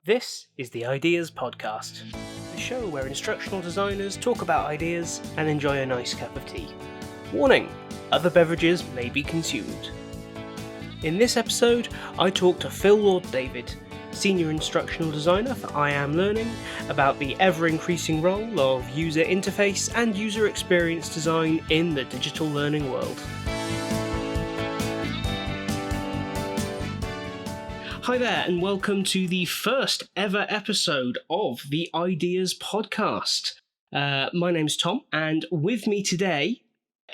This is the Ideas Podcast, the show where instructional designers talk about ideas and enjoy a nice cup of tea. Warning, other beverages may be consumed. In this episode, I talk to Phill Lord David, Senior Instructional Designer for Relearning, about the ever-increasing role of user interface and user experience design in the digital learning world. Hi there, and welcome to the first ever episode of the Ideas Podcast. My name's Tom, and with me today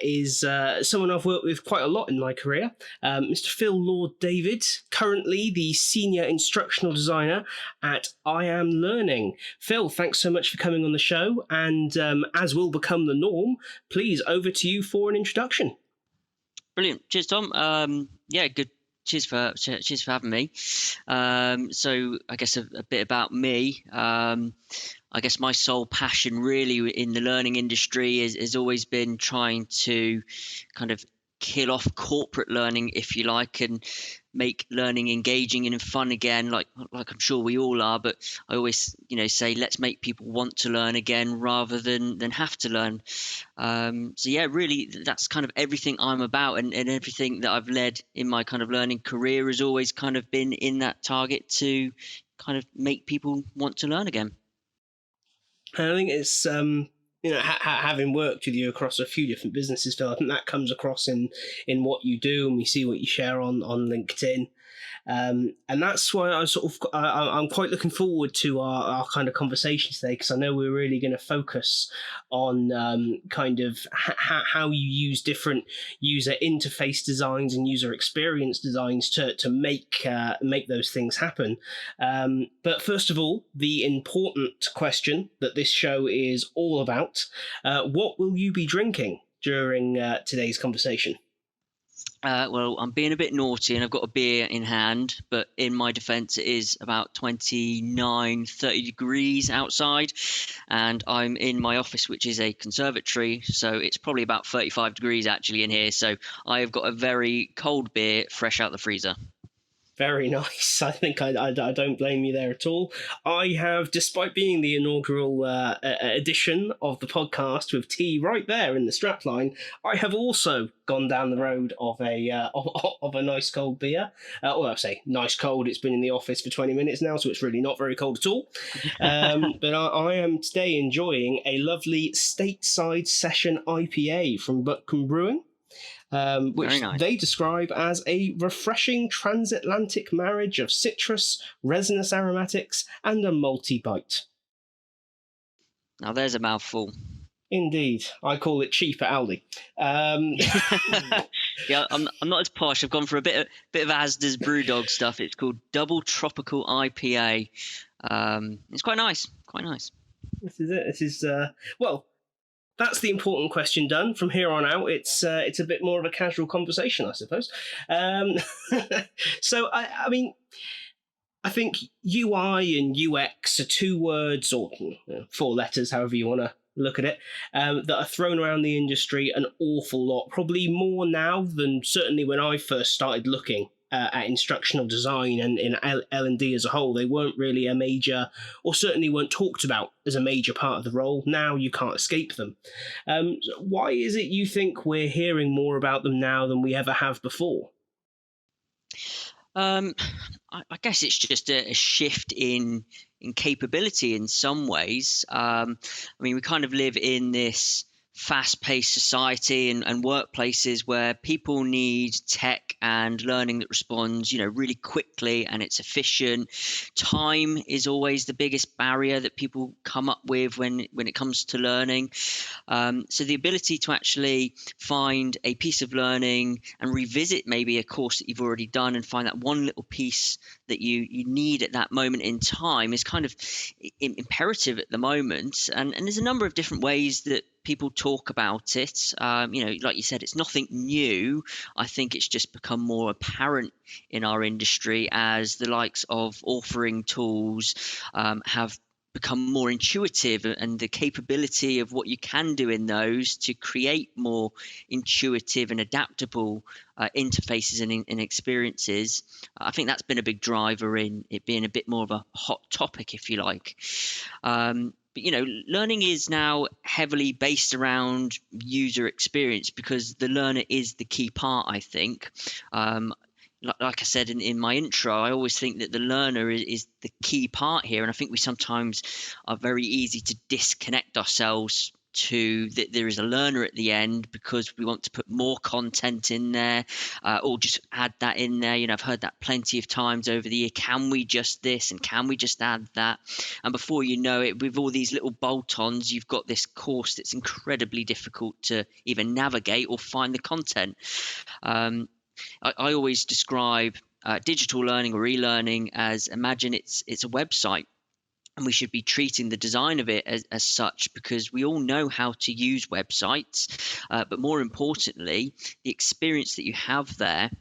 is someone I've worked with quite a lot in my career, Mr. Phill Lord David, currently the Senior Instructional Designer at Relearning. Phill, thanks so much for coming on the show, and as will become the norm, please, over to you for an introduction. Brilliant. Cheers, Tom. Good. Cheers for having me. So I guess a bit about me. I guess my sole passion really in the learning industry has always been trying to kind of kill off corporate learning, if you like, and make learning engaging and fun again, like I'm sure we all are. But I always, say let's make people want to learn again rather than have to learn. Really, that's kind of everything I'm about, and everything that I've led in my kind of learning career has always kind of been in that target to kind of make people want to learn again. I think it's having worked with you across a few different businesses, Phill, I think that comes across in what you do, and we see what you share on LinkedIn. And that's why I'm quite looking forward to our kind of conversation today, because I know we're really going to focus on kind of how you use different user interface designs and user experience designs to make those things happen. But first of all, the important question that this show is all about: what will you be drinking during today's conversation? Well, I'm being a bit naughty and I've got a beer in hand, but in my defense, it is about 29, 30 degrees outside, and I'm in my office, which is a conservatory, so it's probably about 35 degrees actually in here. So I have got a very cold beer fresh out the freezer. Very nice. I think I don't blame you there at all. I have, despite being the inaugural edition of the podcast with tea right there in the strapline, I have also gone down the road of a nice cold beer. I say nice cold. It's been in the office for 20 minutes now, so it's really not very cold at all. But I am today enjoying a lovely stateside session IPA from Buckham Brewing. Which nice. They describe as a refreshing transatlantic marriage of citrus, resinous aromatics, and a malty bite. Now there's a mouthful. Indeed, I call it cheap at Aldi. Yeah, I'm not as posh. I've gone for a bit of Asda's Brewdog stuff. It's called Double Tropical IPA. It's quite nice. Quite nice. This is it. This is well. That's the important question done. From here on out, it's a bit more of a casual conversation, I suppose. So, I mean, I think UI and UX are two words, or four letters, however you want to look at it, that are thrown around the industry an awful lot, probably more now than certainly when I first started looking at instructional design and in L&D as a whole. They weren't really a major, or certainly weren't talked about as a major part of the role. Now you can't escape them. Why is it you think we're hearing more about them now than we ever have before? I guess it's just a shift in capability in some ways. I mean, we kind of live in this fast-paced society and workplaces where people need tech and learning that responds, really quickly, and it's efficient. Time is always the biggest barrier that people come up with when it comes to learning. So the ability to actually find a piece of learning and revisit maybe a course that you've already done and find that one little piece that you need at that moment in time is kind of imperative at the moment. And there's a number of different ways that people talk about it. Like you said, it's nothing new. I think it's just become more apparent in our industry as the likes of authoring tools have become more intuitive, and the capability of what you can do in those to create more intuitive and adaptable interfaces and experiences. I think that's been a big driver in it being a bit more of a hot topic, if you like. But learning is now heavily based around user experience, because the learner is the key part, I think. Like I said in my intro, I always think that the learner is the key part here. And I think we sometimes are very easy to disconnect ourselves to that there is a learner at the end, because we want to put more content in there, or just add that in there. I've heard that plenty of times over the year. Can we just this, and can we just add that? And before you know it, with all these little bolt-ons, you've got this course that's incredibly difficult to even navigate or find the content. I always describe digital learning or e-learning as, imagine it's a website, and we should be treating the design of it as such, because we all know how to use websites, but more importantly, the experience that you have there.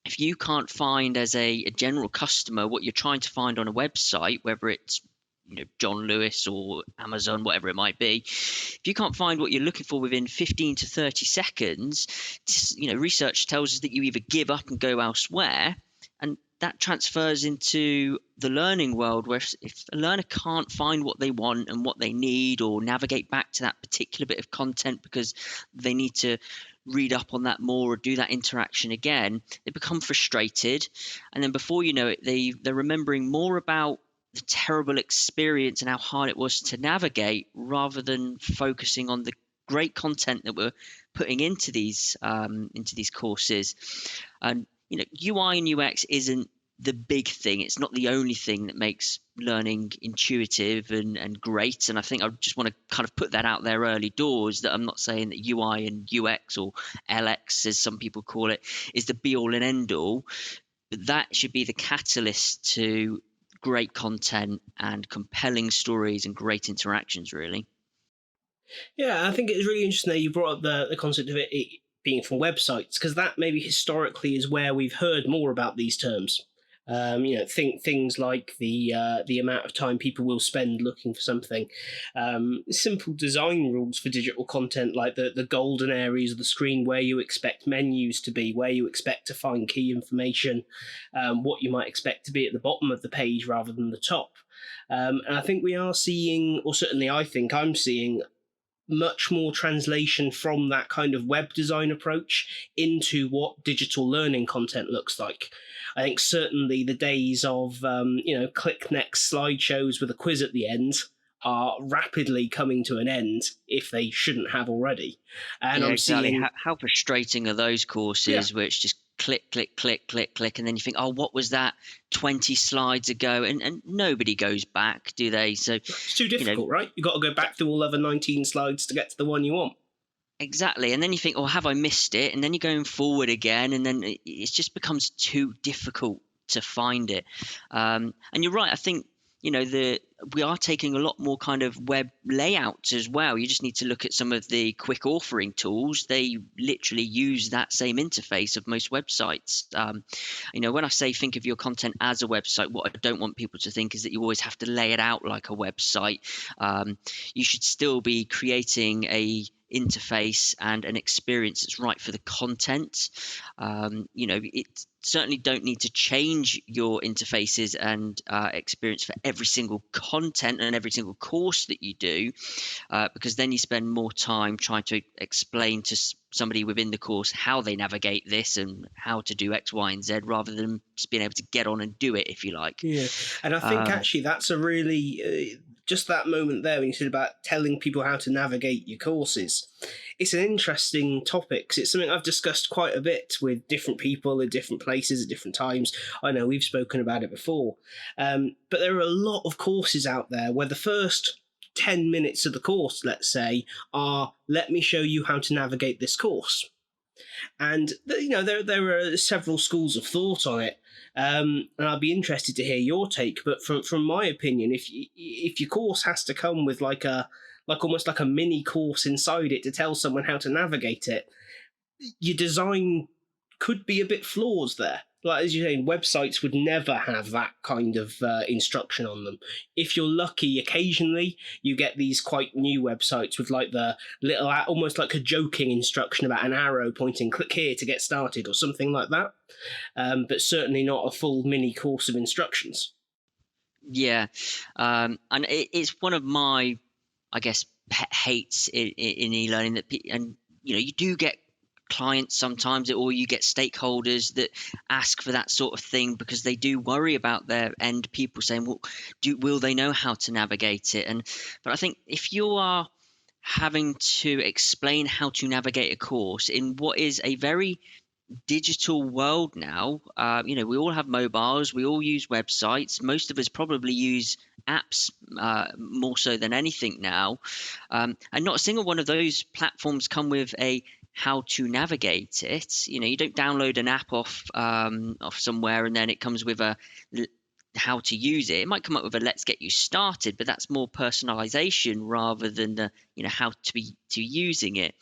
If you can't find as a general customer what you're trying to find on a website, whether it's John Lewis or Amazon, whatever it might be, if you can't find what you're looking for within 15 to 30 seconds, research tells us that you either give up and go elsewhere. And that transfers into the learning world, where if a learner can't find what they want and what they need, or navigate back to that particular bit of content because they need to read up on that more or do that interaction again, they become frustrated. And then before you know it, they're remembering more about the terrible experience and how hard it was to navigate, rather than focusing on the great content that we're putting into these courses. And UI and UX isn't the big thing. It's not the only thing that makes learning intuitive and great. And I think I just want to kind of put that out there early doors, that I'm not saying that UI and UX, or LX as some people call it, is the be all and end all. But that should be the catalyst to great content and compelling stories and great interactions, really. Yeah, I think it's really interesting that you brought up the concept of it being from websites, because that maybe historically is where we've heard more about these terms. Things like the amount of time people will spend looking for something. Simple design rules for digital content, like the golden areas of the screen where you expect menus to be, where you expect to find key information, what you might expect to be at the bottom of the page rather than the top. And I think we are seeing, or certainly I think I'm seeing, much more translation from that kind of web design approach into what digital learning content looks like. I think certainly the days of click next slideshows with a quiz at the end are rapidly coming to an end, if they shouldn't have already. And yeah, I'm exactly. seeing How frustrating are those courses, which just click, click, click, click, click, and then you think, oh, what was that 20 slides ago? And nobody goes back, do they? So it's too difficult, right? You've got to go back through all other 19 slides to get to the one you want. Exactly. And then you think, oh, have I missed it? And then you're going forward again, and then it just becomes too difficult to find it. And you're right. I think, we are taking a lot more kind of web layouts as well. You just need to look at some of the quick authoring tools. They literally use that same interface of most websites. When I say think of your content as a website, what I don't want people to think is that you always have to lay it out like a website. You should still be creating a interface and an experience that's right for the content. It certainly don't need to change your interfaces and experience for every single content and every single course that you do, because then you spend more time trying to explain to somebody within the course how they navigate this and how to do X, Y, and Z, rather than just being able to get on and do it, if you like. Yeah, and I think actually that's a really just that moment there when you said about telling people how to navigate your courses. It's an interesting topic, 'cause it's something I've discussed quite a bit with different people in different places at different times. I know we've spoken about it before, but there are a lot of courses out there where the first 10 minutes of the course, let's say, are let me show you how to navigate this course. And there are several schools of thought on it, and I'd be interested to hear your take. But from my opinion, if your course has to come with almost like a mini course inside it to tell someone how to navigate it, your design could be a bit flawed there. like as you're saying, websites would never have that kind of instruction on them. If you're lucky, occasionally you get these quite new websites with like the little, almost like a joking instruction about an arrow pointing, click here to get started or something like that. But certainly not a full mini course of instructions. Yeah, and it's one of my, I guess, hates in e-learning that, and you do get clients sometimes, or you get stakeholders that ask for that sort of thing because they do worry about their end people saying, well, will they know how to navigate it? But I think if you are having to explain how to navigate a course in what is a very digital world now, we all have mobiles, we all use websites, most of us probably use apps more so than anything now, and not a single one of those platforms come with a how to navigate it. You don't download an app off somewhere and then it comes with a how to use it. It might come up with a let's get you started, but that's more personalization rather than the how to using it.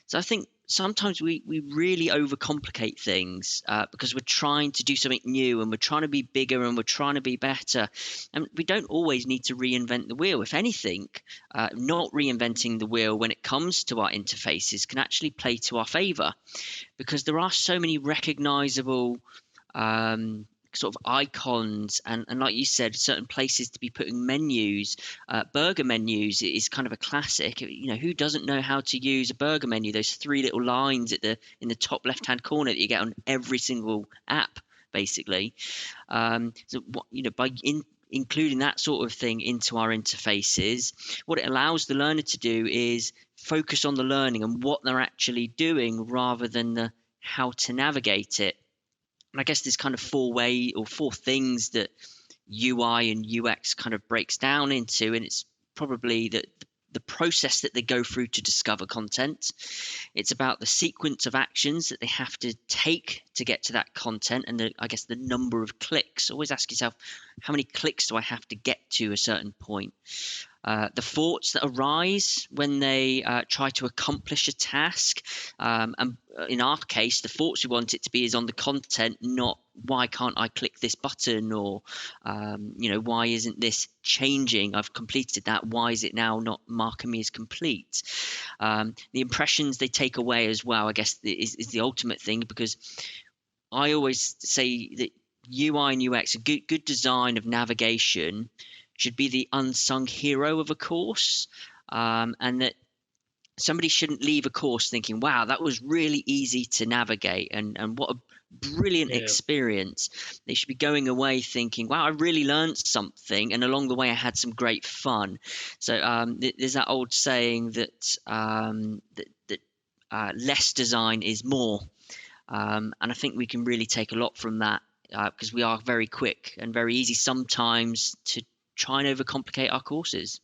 So I think sometimes we really overcomplicate things because we're trying to do something new and we're trying to be bigger and we're trying to be better, and we don't always need to reinvent the wheel. If anything, not reinventing the wheel when it comes to our interfaces can actually play to our favor, because there are so many recognizable sort of icons, and like you said, certain places to be putting menus. Burger menus is kind of a classic. Who doesn't know how to use a burger menu? Those three little lines in the top left hand corner that you get on every single app, basically. By including that sort of thing into our interfaces, what it allows the learner to do is focus on the learning and what they're actually doing rather than the how to navigate it. And I guess there's kind of four things that UI and UX kind of breaks down into, and it's probably the process that they go through to discover content. It's about the sequence of actions that they have to take to get to that content, and I guess the number of clicks. Always ask yourself, how many clicks do I have to get to a certain point? The thoughts that arise when they try to accomplish a task. And in our case, the thoughts we want it to be is on the content, not why can't I click this button, or why isn't this changing? I've completed that. Why is it now not marking me as complete? The impressions they take away as well, I guess, is the ultimate thing, because I always say that UI and UX, a good design of navigation, should be the unsung hero of a course, and that somebody shouldn't leave a course thinking, wow, that was really easy to navigate and what a brilliant experience. They should be going away thinking, wow, I really learned something, and along the way I had some great fun. So there's that old saying that less design is more, and I think we can really take a lot from that, because we are very quick and very easy sometimes to try and overcomplicate our courses.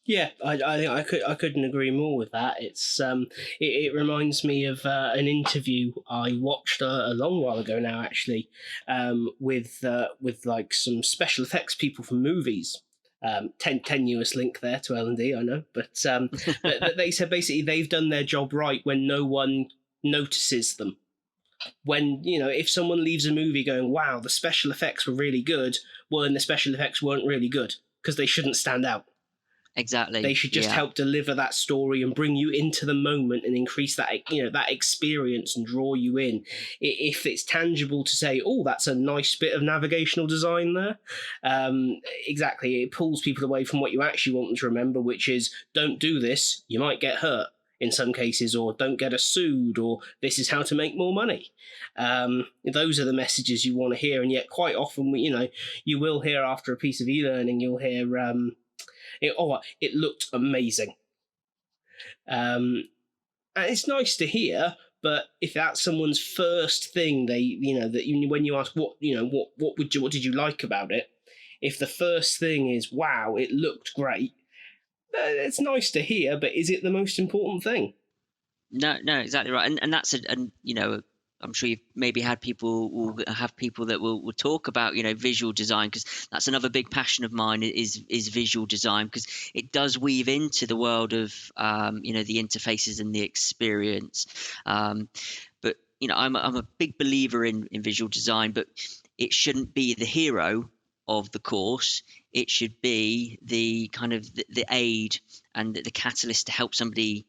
Yeah, I couldn't agree more with that. It reminds me of an interview I watched a long while ago now, actually, with like some special effects people from movies. Tenuous link there to L&D, I know, but they said basically they've done their job right when no one notices them. When if someone leaves a movie going, wow, the special effects were really good, well, then the special effects weren't really good because they shouldn't stand out. Exactly. They should just help deliver that story and bring you into the moment and increase that that experience and draw you in. If it's tangible to say, oh, that's a nice bit of navigational design there, exactly, it pulls people away from what you actually want them to remember, which is, don't do this, you might get hurt in some cases, or don't get us sued, or this is how to make more money. Those are the messages you want to hear, and yet quite often, you will hear after a piece of e-learning, you'll hear, it looked amazing. And it's nice to hear, but if that's someone's first thing, when you ask what did you like about it, if the first thing is, wow, it looked great, it's nice to hear, but is it the most important thing? No, exactly right. And that's I'm sure you've maybe had people that will talk about visual design, because that's another big passion of mine is visual design, because it does weave into the world of the interfaces and the experience. But I'm a big believer in visual design, but it shouldn't be the hero of the course. It should be the kind of the aid and the catalyst to help somebody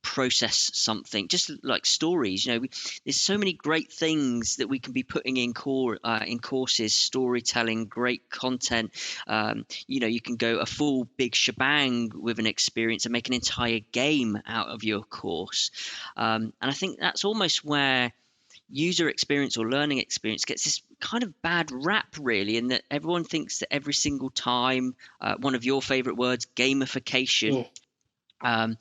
process something, just like stories. There's so many great things that we can be putting in courses, storytelling, great content. You can go a full big shebang with an experience and make an entire game out of your course. And I think that's almost where user experience or learning experience gets this kind of bad rap, really, in that everyone thinks that every single time, one of your favorite words, gamification. Mm. Um,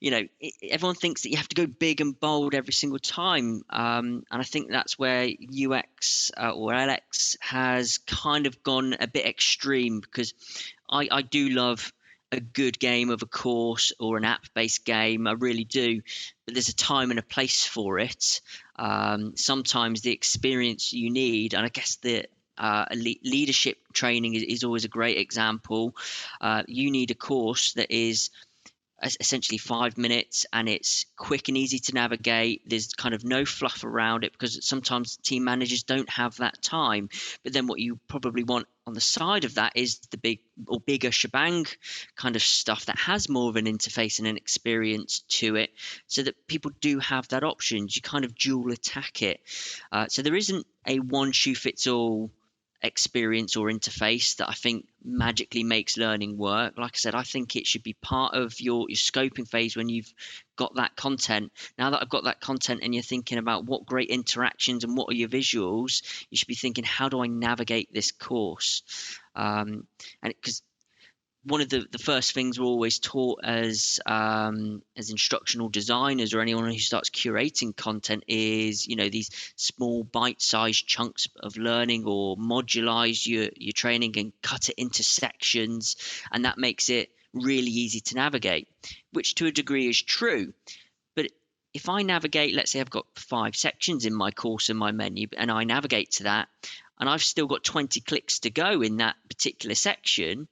Everyone thinks that you have to go big and bold every single time, and I think that's where UX or LX has kind of gone a bit extreme, because I do love a good game of a course or an app-based game. I really do, but there's a time and a place for it. Sometimes the experience you need, and I guess the leadership training is always a great example. You need a course that is essentially 5 minutes, and it's quick and easy to navigate. There's kind of no fluff around it, because sometimes team managers don't have that time. But then what you probably want on the side of that is the big or bigger shebang kind of stuff that has more of an interface and an experience to it, so that people do have that option. You kind of dual attack it. So there isn't a one shoe fits all experience or interface that I think magically makes learning work. Like I said, I think it should be part of your scoping phase when you've got that content. Now that I've got that content and you're thinking about what great interactions and what are your visuals, you should be thinking, how do I navigate this course? And because one of the first things we're always taught as instructional designers, or anyone who starts curating content, is these small bite-sized chunks of learning, or modularize your training and cut it into sections, and that makes it really easy to navigate, which to a degree is true. But if I navigate, let's say I've got 5 sections in my course and my menu, and I navigate to that, and I've still got 20 clicks to go in that particular section,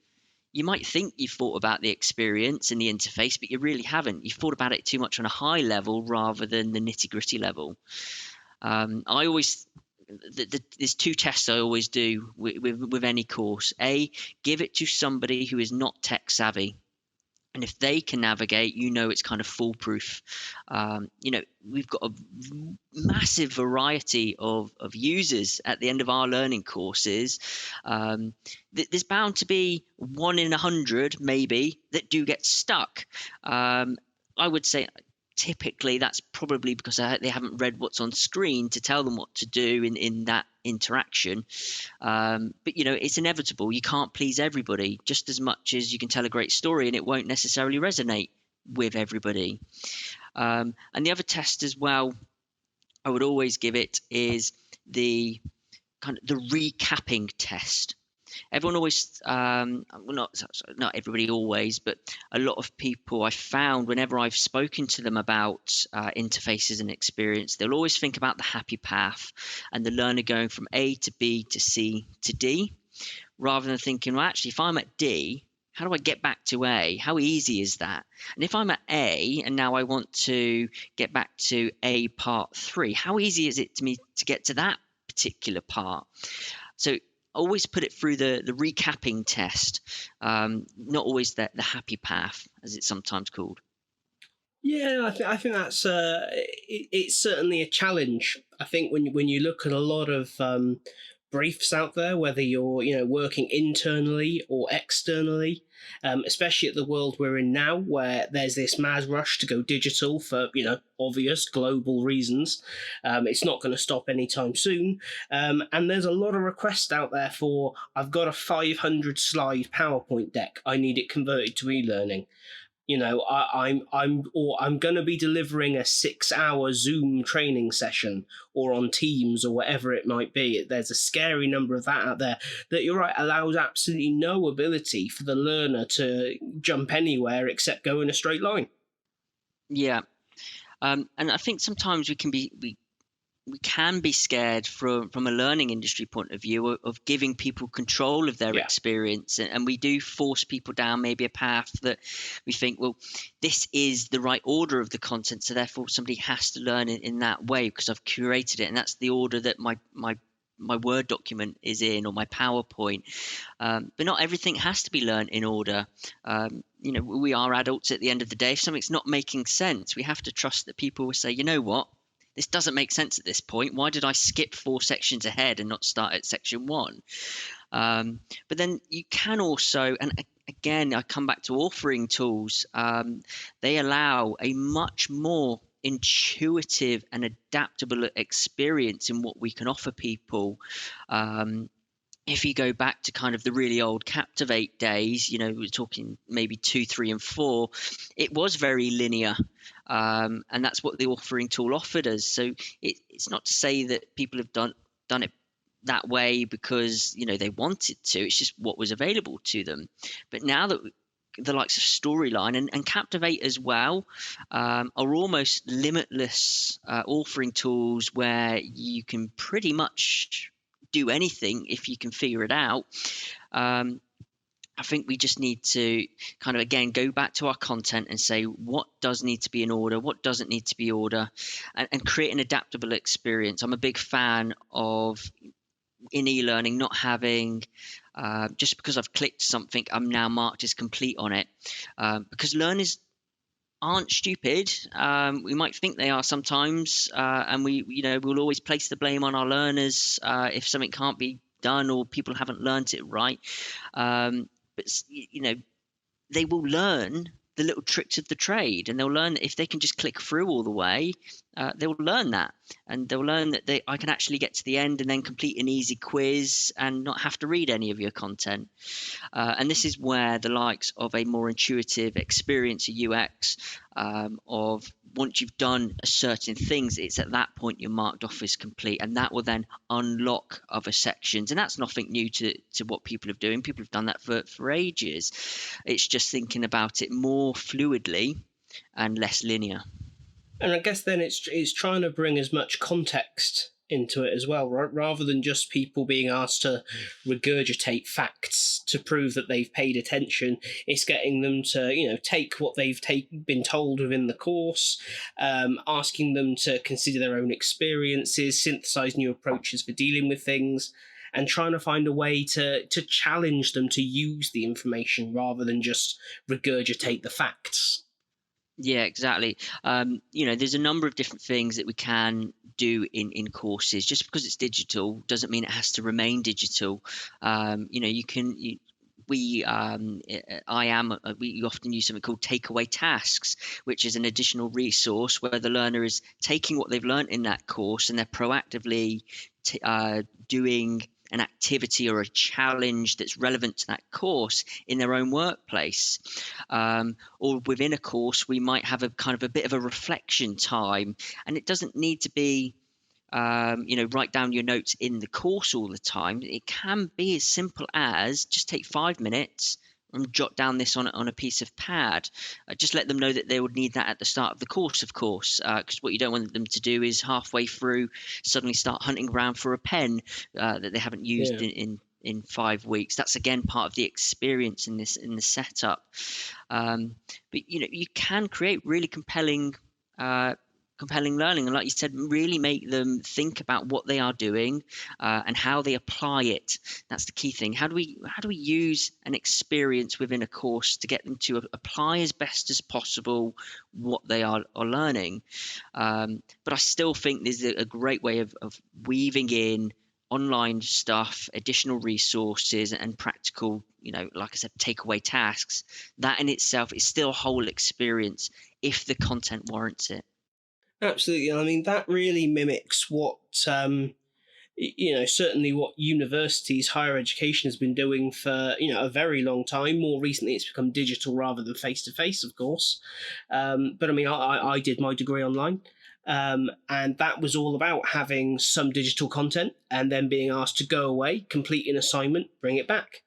you might think you've thought about the experience and the interface, but you really haven't. You've thought about it too much on a high level rather than the nitty-gritty level. I always there's 2 tests I always do with any course. A, give it to somebody who is not tech savvy. And if they can navigate, it's kind of foolproof. We've got a massive variety of users at the end of our learning courses. There's bound to be 1 in 100, maybe, that do get stuck. I would say typically that's probably because they haven't read what's on screen to tell them what to do in that interaction. But it's inevitable. You can't please everybody, just as much as you can tell a great story and it won't necessarily resonate with everybody. And the other test as well I would always give it is the kind of the recapping test. Everyone always, not everybody always, but a lot of people I found, whenever I've spoken to them about interfaces and experience, they'll always think about the happy path and the learner going from A to B to C to D, rather than thinking, well, actually, if I'm at D, how do I get back to A? How easy is that? And if I'm at A and now I want to get back to A part 3, how easy is it to me to get to that particular part? So always put it through the recapping test, not always the happy path, as it's sometimes called. Yeah, I think that's it's certainly a challenge. I think when you look at a lot of briefs out there, whether you're working internally or externally, especially at the world we're in now, where there's this mad rush to go digital for obvious global reasons. It's not going to stop anytime soon, and there's a lot of requests out there for, I've got a 500 slide PowerPoint deck, I need it converted to e-learning. I'm going to be delivering a 6-hour Zoom training session, or on Teams, or whatever it might be. There's a scary number of that out there that, you're right, allows absolutely no ability for the learner to jump anywhere except go in a straight line. Yeah. And I think sometimes we we can be scared from a learning industry point of view of giving people control of their Yeah. experience, and we do force people down maybe a path that we think, well, this is the right order of the content, so therefore somebody has to learn it in that way because I've curated it, and that's the order that my Word document is in, or my PowerPoint. But not everything has to be learned in order. We are adults at the end of the day. If something's not making sense, we have to trust that people will say, you know what, this doesn't make sense at this point. Why did I skip 4 sections ahead and not start at section 1? But then you can also, and again, I come back to authoring tools. They allow a much more intuitive and adaptable experience in what we can offer people. If you go back to kind of the really old Captivate days, we're talking maybe 2, 3, and 4, it was very linear. And that's what the authoring tool offered us. So it's not to say that people have done it that way because they wanted to. It's just what was available to them. But now that the likes of Storyline and Captivate as well are almost limitless authoring tools where you can pretty much do anything if you can figure it out. I think we just need to kind of, again, go back to our content and say what does need to be in order, what doesn't need to be order, and create an adaptable experience. I'm a big fan of, in e-learning, not having just because I've clicked something, I'm now marked as complete on it, because learners aren't stupid. We might think they are sometimes, and we'll always place the blame on our learners if something can't be done or people haven't learned it right. But they will learn the little tricks of the trade, and they'll learn if they can just click through all the way. They will learn that, and they'll learn that I can actually get to the end and then complete an easy quiz and not have to read any of your content. And this is where the likes of a more intuitive experience, a UX, of once you've done certain things, it's at that point you're marked off as complete, and that will then unlock other sections. And that's nothing new to what people are doing. People have done that for ages. It's just thinking about it more fluidly and less linear. And I guess then it's trying to bring as much context into it as well, right? Rather than just people being asked to regurgitate facts to prove that they've paid attention. It's getting them to, take what they've been told within the course, asking them to consider their own experiences, synthesize new approaches for dealing with things, and trying to find a way to challenge them to use the information rather than just regurgitate the facts. Yeah, exactly. There's a number of different things that we can do in courses. Just because it's digital doesn't mean it has to remain digital. You can. We often use something called takeaway tasks, which is an additional resource where the learner is taking what they've learned in that course and they're proactively doing an activity or a challenge that's relevant to that course in their own workplace. Or within a course, we might have a kind of a bit of a reflection time, and it doesn't need to be write down your notes in the course all the time. It can be as simple as just take 5 minutes and jot down this on a piece of pad. Just let them know that they would need that at the start of the course, of course, because what you don't want them to do is halfway through suddenly start hunting around for a pen that they haven't used in 5 weeks. That's again part of the experience in the setup. But you can create really compelling learning, and like you said, really make them think about what they are doing and how they apply it. That's the key thing. How do we use an experience within a course to get them to apply as best as possible what they are learning? But I still think there's a great way of weaving in online stuff, additional resources, and practical, like I said, takeaway tasks. That in itself is still a whole experience if the content warrants it. Absolutely. I mean, that really mimics what, certainly what universities, higher education has been doing for, a very long time. More recently, it's become digital rather than face-to-face, of course. But I mean, I did my degree online. And that was all about having some digital content and then being asked to go away, complete an assignment, bring it back.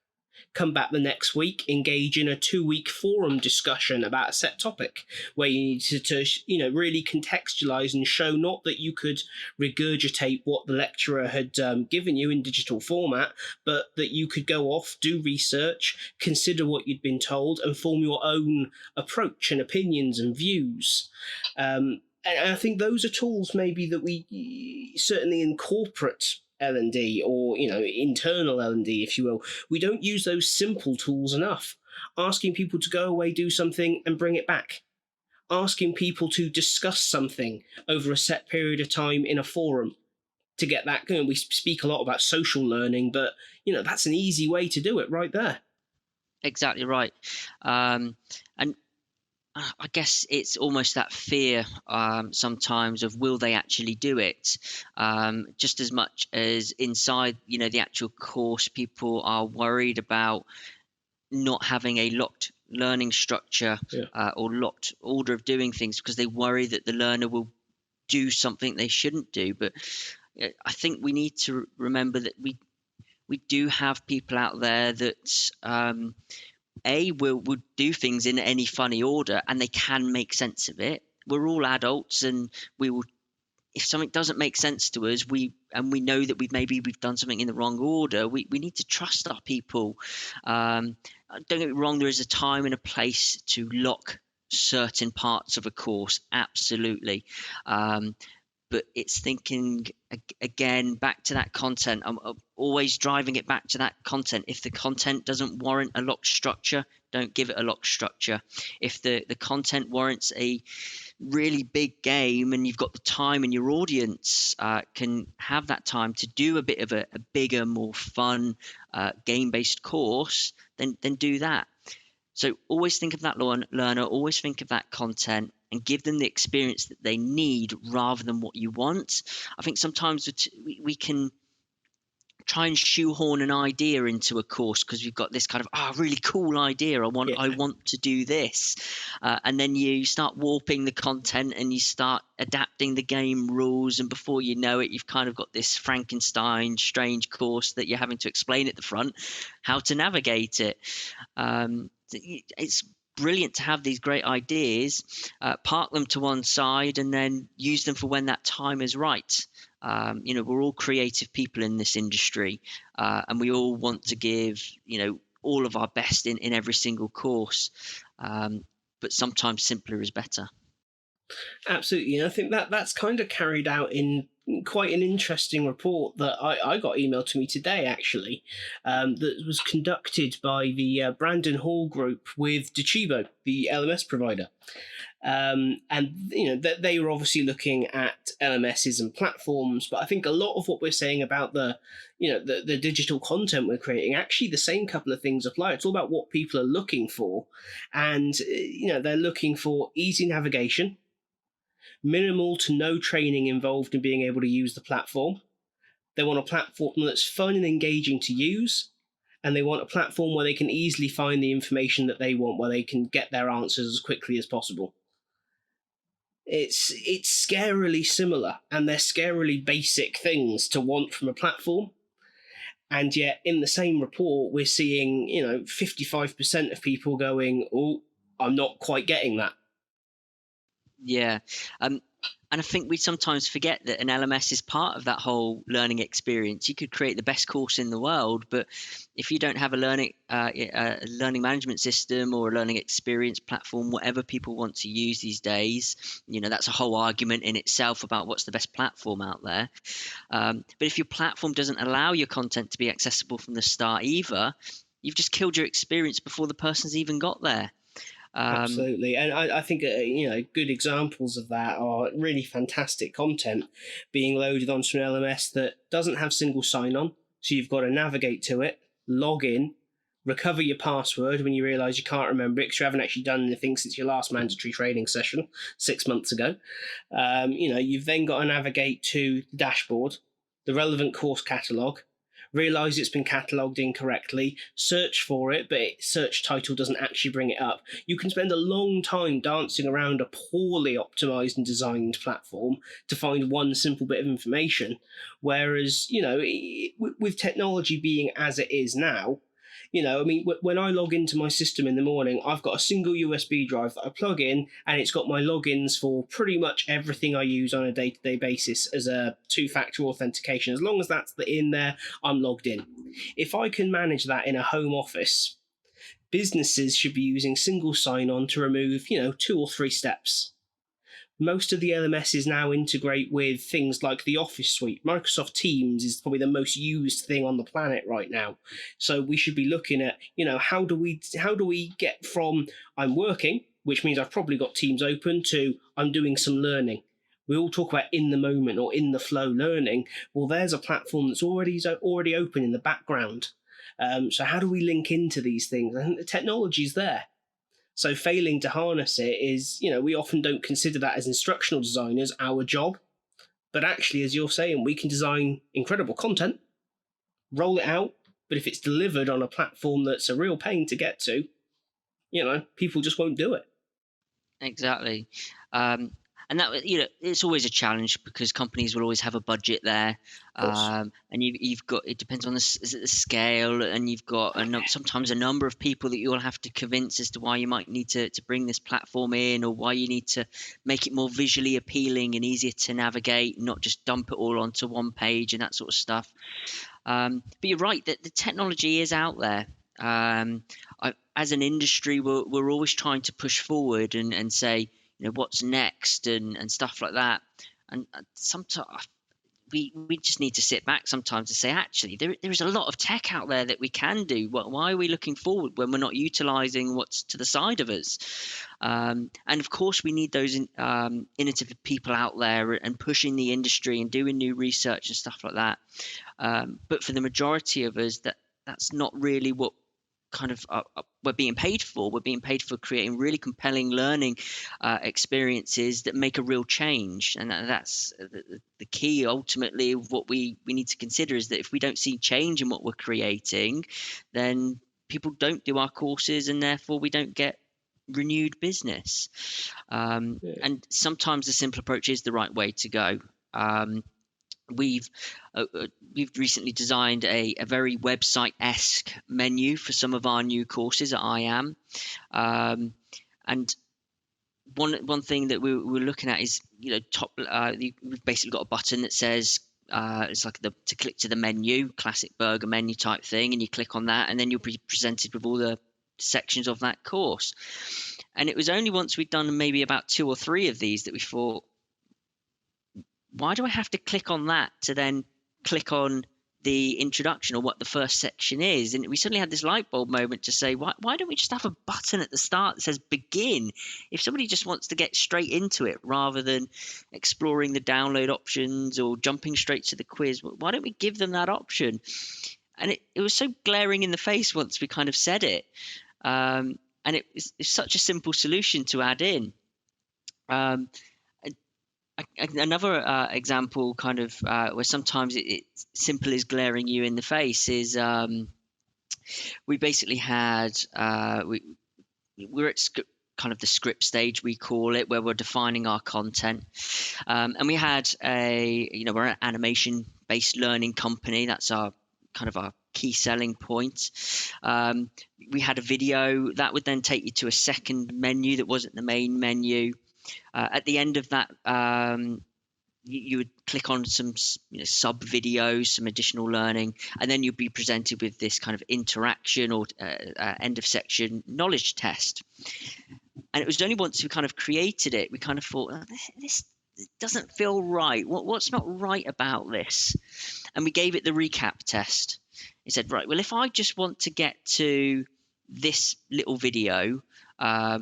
Come back the next week, engage in a 2-week forum discussion about a set topic, where you need to really contextualize and show not that you could regurgitate what the lecturer had given you in digital format, but that you could go off, do research, consider what you'd been told, and form your own approach and opinions and views. And I think those are tools maybe that we certainly in corporate L&D, or internal L&D, if you will, we don't use those simple tools enough. Asking people to go away, do something, and bring it back. Asking people to discuss something over a set period of time in a forum to get that going. We speak a lot about social learning, but that's an easy way to do it right there. Exactly right. And I guess it's almost that fear sometimes of, will they actually do it? Just as much as inside, the actual course, people are worried about not having a locked learning structure or locked order of doing things, because they worry that the learner will do something they shouldn't do. But I think we need to remember that we do have people out there that will do things in any funny order, and they can make sense of it. We're all adults, and we will, if something doesn't make sense to us, we know that we've done something in the wrong order, we need to trust our people. Don't get me wrong, there is a time and a place to lock certain parts of a course, absolutely. But it's thinking again back to that content. I'm always driving it back to that content. If the content doesn't warrant a locked structure, don't give it a locked structure. If the content warrants a really big game, and you've got the time, and your audience can have that time to do a bit of a bigger, more fun game-based course, then do that. So always think of that learner, always think of that content, and give them the experience that they need rather than what you want. I think sometimes we can try and shoehorn an idea into a course because we've got this kind of really cool idea. I want to do this, and then you start warping the content and you start adapting the game rules, and before you know it, you've kind of got this Frankenstein strange course that you're having to explain at the front how to navigate it. It's brilliant to have these great ideas, park them to one side, and then use them for when that time is right. We're all creative people in this industry, and we all want to give all of our best in every single course, but sometimes simpler is better. Absolutely, and I think that's kind of carried out in quite an interesting report that I got emailed to me today, actually, that was conducted by the Brandon Hall group with Docebo, the LMS provider. And they were obviously looking at LMSs and platforms, but I think a lot of what we're saying about the digital content we're creating, actually the same couple of things apply. It's all about what people are looking for, and they're looking for easy navigation, minimal to no training involved in being able to use the platform. They want a platform that's fun and engaging to use, and they want a platform where they can easily find the information that they want, where they can get their answers as quickly as possible. It's scarily similar, and they're scarily basic things to want from a platform. And yet in the same report, we're seeing 55% of people going, "Oh, I'm not quite getting that." Yeah. And I think we sometimes forget that an LMS is part of that whole learning experience. You could create the best course in the world, but if you don't have a learning management system or a learning experience platform, whatever people want to use these days, that's a whole argument in itself about what's the best platform out there. But if your platform doesn't allow your content to be accessible from the start either, you've just killed your experience before the person's even got there. Absolutely, and I think good examples of that are really fantastic content being loaded onto an LMS that doesn't have single sign-on, so you've got to navigate to it, log in, recover your password when you realise you can't remember it because you haven't actually done anything since your last mandatory training session 6 months ago. You've then got to navigate to the dashboard, the relevant course catalogue, realise it's been catalogued incorrectly, search for it, but search title doesn't actually bring it up. You can spend a long time dancing around a poorly optimised and designed platform to find one simple bit of information. Whereas, with technology being as it is now, You know, I mean, when I log into my system in the morning, I've got a single USB drive that I plug in, and it's got my logins for pretty much everything I use on a day-to-day basis as a two-factor authentication. As long as that's in there, I'm logged in. If I can manage that in a home office, businesses should be using single sign-on to remove, 2 or 3 steps. Most of the LMSs now integrate with things like the Office suite. Microsoft Teams is probably the most used thing on the planet right now. So we should be looking at, how do we get from I'm working, which means I've probably got Teams open, to I'm doing some learning. We all talk about in the moment or in the flow learning. Well, there's a platform that's already open in the background. So how do we link into these things? I think the technology's there. So failing to harness it is, we often don't consider that as instructional designers our job. But actually, as you're saying, we can design incredible content, roll it out, but if it's delivered on a platform that's a real pain to get to, people just won't do it. Exactly. And that, it's always a challenge because companies will always have a budget there. And you've got, it depends on the scale, and you've got sometimes a number of people that you'll have to convince as to why you might need to bring this platform in, or why you need to make it more visually appealing and easier to navigate, not just dump it all onto one page and that sort of stuff. But you're right that the technology is out there. As an industry, we're always trying to push forward and say, what's next and stuff like that. And sometimes we just need to sit back sometimes and say, actually, there is a lot of tech out there that we can do. Why are we looking forward when we're not utilizing what's to the side of us? And of course, we need those innovative people out there and pushing the industry and doing new research and stuff like that. But for the majority of us, that's not really what kind of we're being paid for. We're being paid for creating really compelling learning experiences that make a real change, and that's the key ultimately of what we need to consider, is that if we don't see change in what we're creating, then people don't do our courses, and therefore we don't get renewed business. And sometimes the simple approach is the right way to go. We've recently designed a very website-esque menu for some of our new courses at IAM, and one thing that we're looking at is, we've basically got a button that says it's like to click to the menu, classic burger menu type thing, and you click on that, and then you'll be presented with all the sections of that course. And it was only once we'd done maybe about 2 or 3 of these that we thought, why do I have to click on that to then click on the introduction or what the first section is? And we suddenly had this light bulb moment to say, why don't we just have a button at the start that says begin? If somebody just wants to get straight into it rather than exploring the download options or jumping straight to the quiz, why don't we give them that option? And it was so glaring in the face once we kind of said it. And it's such a simple solution to add in. Another example, kind of where sometimes it's simple as glaring you in the face, is we basically had we're at kind of the script stage, we call it, where we're defining our content, and we had we're an animation based learning company. That's our kind of our key selling point. We had a video that would then take you to a second menu that wasn't the main menu. At the end of that, you would click on some sub videos, some additional learning, and then you'd be presented with this kind of interaction or end of section knowledge test. And it was only once we kind of created it, we kind of thought, this doesn't feel right. What's not right about this? And we gave it the recap test. It said, right, well, if I just want to get to this little video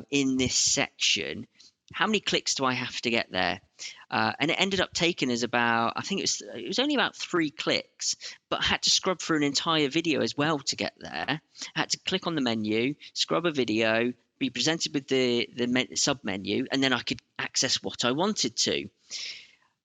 in this section, how many clicks do I have to get there? And it ended up taking us about, I think it was only about 3 clicks, but I had to scrub through an entire video as well to get there. I had to click on the menu, scrub a video, be presented with the sub menu, and then I could access what I wanted to.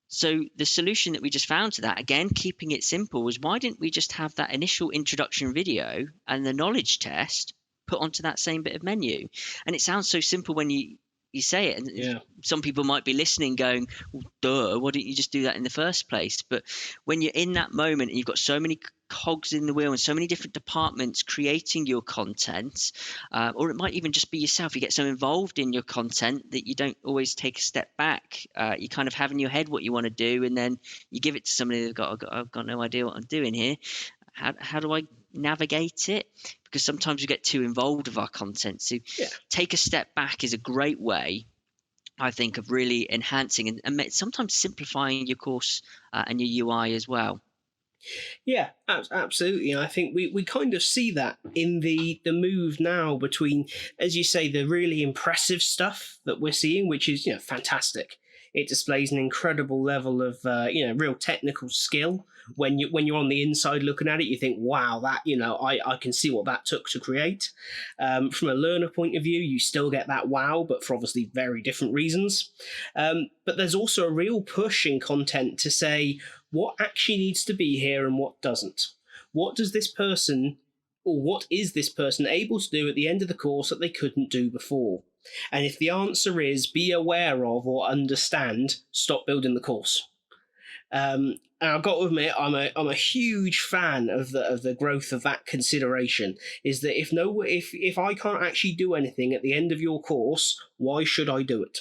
So the solution that we just found to that, again, keeping it simple, was why didn't we just have that initial introduction video and the knowledge test put onto that same bit of menu? And it sounds so simple when you you say it, and Yeah. some people might be listening going, well, duh, why didn't you just do that in the first place? But when you're in that moment and you've got so many cogs in the wheel and so many different departments creating your content, or it might even just be yourself, you get so involved in your content that you don't always take a step back. You kind of have in your head what you want to do, and then you give it to somebody that's I've got no idea what I'm doing here. How do I navigate it? Because sometimes we get too involved with our content. So Yeah. take a step back is a great way, I think, of really enhancing and sometimes simplifying your course and your UI as well. Yeah, absolutely. And I think we kind of see that in the move now between, as you say, the really impressive stuff that we're seeing, which is, you know, fantastic. It displays an incredible level of you know, real technical skill. When you're on the inside looking at it, you think, wow, that, you know, I can see what that took to create. From a learner point of view, you still get that wow, but for obviously very different reasons. But there's also a real push in content to say what actually needs to be here and what doesn't. What does this person, or what is this person able to do at the end of the course that they couldn't do before? And if the answer is be aware of or understand, stop building the course. And I've got to admit, I'm a huge fan of the growth of that consideration. Is that if I can't actually do anything at the end of your course, why should I do it?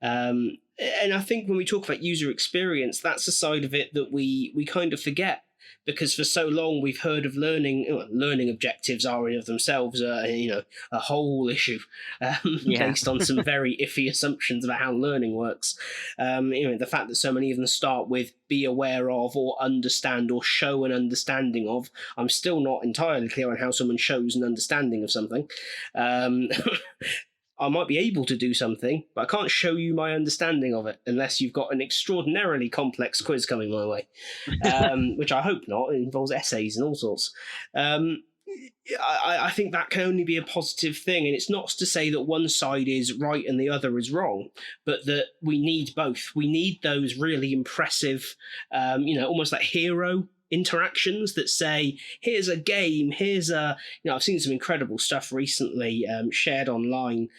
And I think when we talk about user experience, that's a side of it that we kind of forget, because for so long we've heard of learning objectives are in of themselves you know, a whole issue based on some very iffy assumptions about how learning works. You know, the fact that so many of them start with be aware of or understand or show an understanding of. I'm still not entirely clear on how someone shows an understanding of something. I might be able to do something, but I can't show you my understanding of it unless you've got an extraordinarily complex quiz coming my way, which I hope not. It involves essays and all sorts. I think that can only be a positive thing, and it's not to say that one side is right and the other is wrong, but that we need both. We need those really impressive, you know, almost like hero interactions that say, here's a game, here's a, you know, I've seen some incredible stuff recently shared online,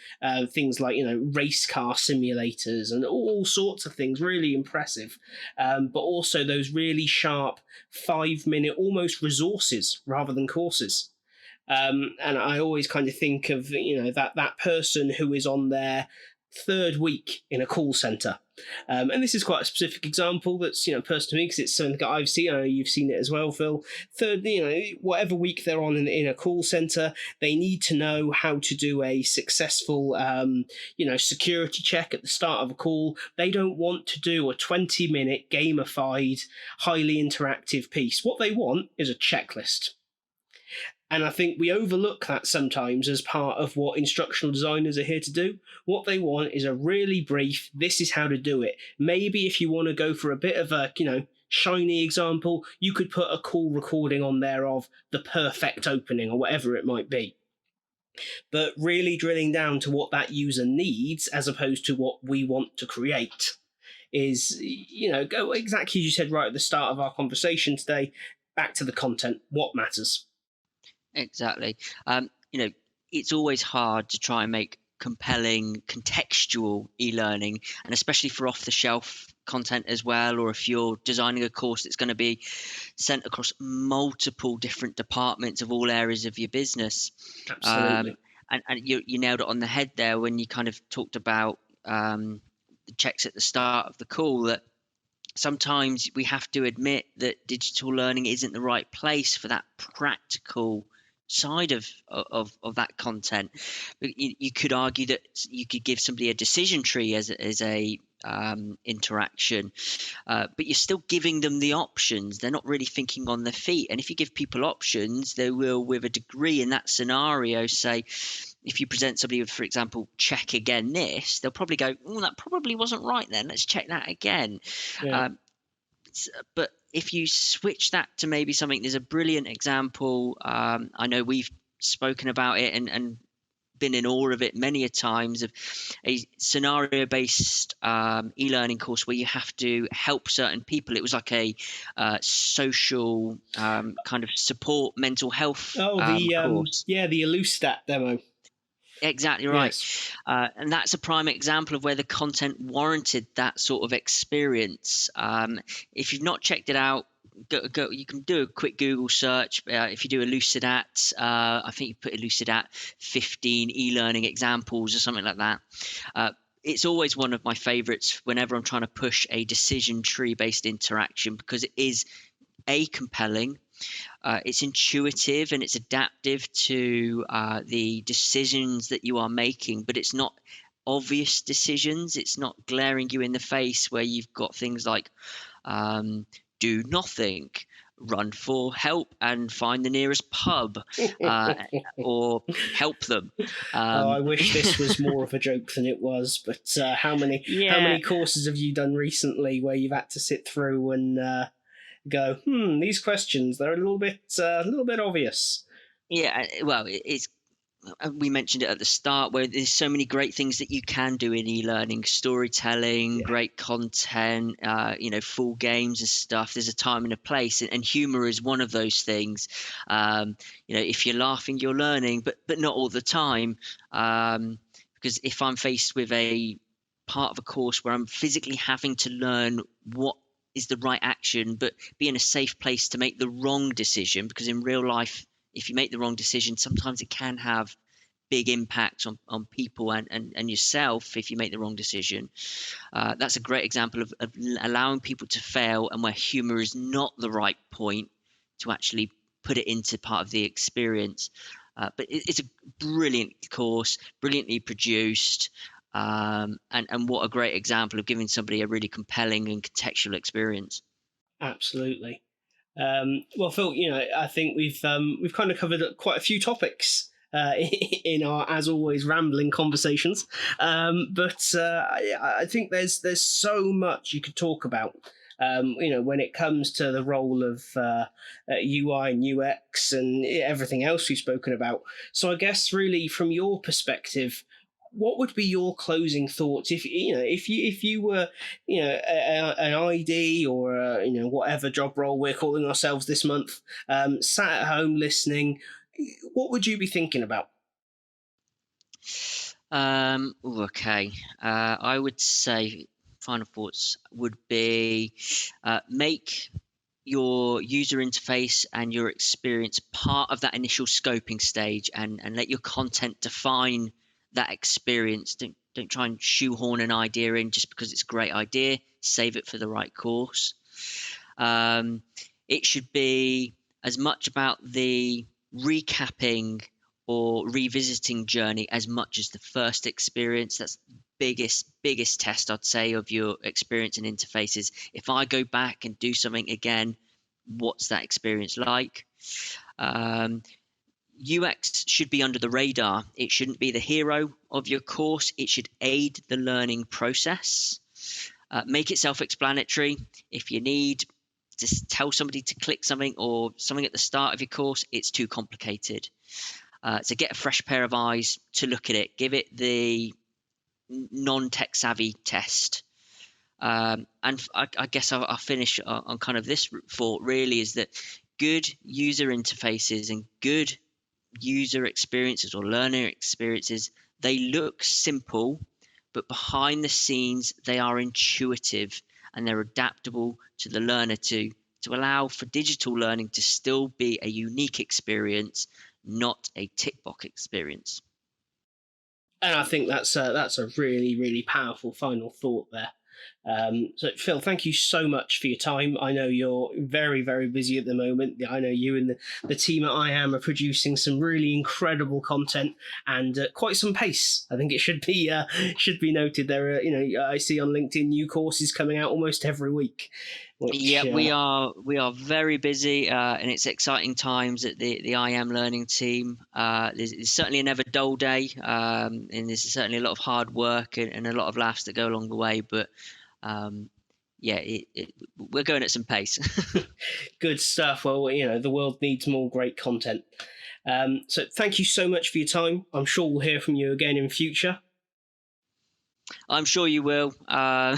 things like, you know, race car simulators and all sorts of things, really impressive, but also those really sharp 5-minute almost resources rather than courses. And I always kind of think of, you know, that person who is on their third week in a call center. And this is quite a specific example that's, you know, personal to me, because it's something that I've seen. I know you've seen it as well, Phill. Third, you know, whatever week they're on in a call center, they need to know how to do a successful, you know, security check at the start of a call. They don't want to do a 20-minute gamified, highly interactive piece. What they want is a checklist. And I think we overlook that sometimes as part of what instructional designers are here to do. What they want is a really brief, this is how to do it. Maybe if you want to go for a bit of a, you know, shiny example, you could put a cool recording on there of the perfect opening or whatever it might be. But really drilling down to what that user needs as opposed to what we want to create is, you know, go exactly as you said right at the start of our conversation today, back to the content, what matters. Exactly. You know, it's always hard to try and make compelling contextual e-learning, and especially for off-the-shelf content as well, or if you're designing a course that's going to be sent across multiple different departments of all areas of your business. Absolutely. And you nailed it on the head there when you kind of talked about the checks at the start of the call, that sometimes we have to admit that digital learning isn't the right place for that practical side of that content. You could argue that you could give somebody a decision tree as a interaction, but you're still giving them the options. They're not really thinking on their feet, and if you give people options, they will, with a degree in that scenario, say, if you present somebody with, for example, check again this, they'll probably go, oh, that probably wasn't right then, let's check that again. Yeah. But if you switch that to maybe something, there's a brilliant example. I know we've spoken about it and been in awe of it many a times, of a scenario-based e-learning course where you have to help certain people. It was like a social kind of support mental health Oh, the course. yeah, the Elustat demo. Exactly right. Yes. And that's a prime example of where the content warranted that sort of experience. If you've not checked it out, you can do a quick Google search. If you do Elucidat, I think you put Elucidat 15 e-learning examples or something like that. It's always one of my favorites whenever I'm trying to push a decision tree based interaction, because it is compelling. It's intuitive and it's adaptive to the decisions that you are making, but it's not obvious decisions. It's not glaring you in the face where you've got things like do nothing, run for help and find the nearest pub, uh, or help them. Oh, I Um, wish this was more of a joke than it was. But how yeah, many courses have you done recently where you've had to sit through and go, these questions, they're a little bit obvious. yeah. Well, it's we mentioned it at the start, where there's so many great things that you can do in e-learning: storytelling, Yeah, great content, full games and stuff. There's a time and a place, and humor is one of those things. If you're laughing, you're learning, but not all the time. Because if I'm faced with a part of a course where I'm physically having to learn what is the right action, but be in a safe place to make the wrong decision, because in real life, if you make the wrong decision, sometimes it can have big impact on people and yourself if you make the wrong decision. That's a great example of allowing people to fail, and where humor is not the right point to actually put it into part of the experience. But it's a brilliant course, brilliantly produced, and what a great example of giving somebody a really compelling and contextual experience. absolutely. Well, Phil, I think we've kind of covered quite a few topics in our, as always, rambling conversations. But I think there's so much you could talk about. When it comes to the role of UI and UX and everything else we've spoken about. So I guess really from your perspective, what would be your closing thoughts if you were an ID or whatever job role we're calling ourselves this month, sat at home listening, what would you be thinking about? Okay. I would say final thoughts would be make your user interface and your experience part of that initial scoping stage, and let your content define that experience. Don't try and shoehorn an idea in just because it's a great idea. Save it for the right course. It should be as much about the recapping or revisiting journey as much as the first experience. That's the biggest test, I'd say, of your experience and interfaces. If I go back and do something again, what's that experience like? UX should be under the radar. It shouldn't be the hero of your course. It should aid the learning process. Make it self-explanatory. If you need to tell somebody to click something or something at the start of your course, it's too complicated. So get a fresh pair of eyes to look at it. Give it the non-tech savvy test. And I guess I'll finish on kind of this thought, really, is that good user interfaces and good user experiences or learner experiences, they look simple, but behind the scenes they are intuitive and they're adaptable to the learner to allow for digital learning to still be a unique experience, not a tick box experience. And I think that's a really, really powerful final thought there. So, Phil, thank you so much for your time. I know you're very, very busy at the moment. I know you and the team at IAM are producing some really incredible content and quite some pace. I think it should be noted. There are, I see on LinkedIn new courses coming out almost every week. Yeah, we are very busy, and it's exciting times at the IAM Learning team. There's certainly a never dull day, and there's certainly a lot of hard work and a lot of laughs that go along the way. But yeah, we're going at some pace. Good stuff. Well, the world needs more great content. So thank you so much for your time. I'm sure we'll hear from you again in future. I'm sure you will. I'm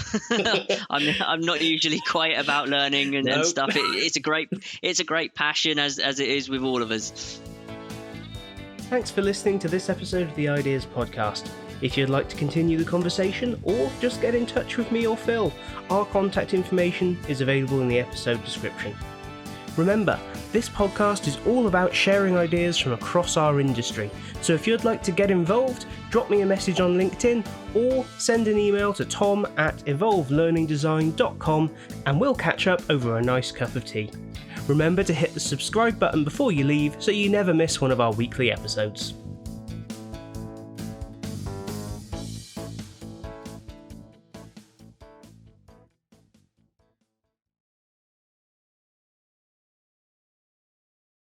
not usually quiet about learning and stuff. It's a great passion, as it is with all of us. Thanks for listening to this episode of the Ideas Podcast. If you'd like to continue the conversation or just get in touch with me or Phill, our contact information is available in the episode description. Remember, this podcast is all about sharing ideas from across our industry, so if you'd like to get involved, drop me a message on LinkedIn or send an email to tom@evolvelearningdesign.com and we'll catch up over a nice cup of tea. Remember to hit the subscribe button before you leave so you never miss one of our weekly episodes.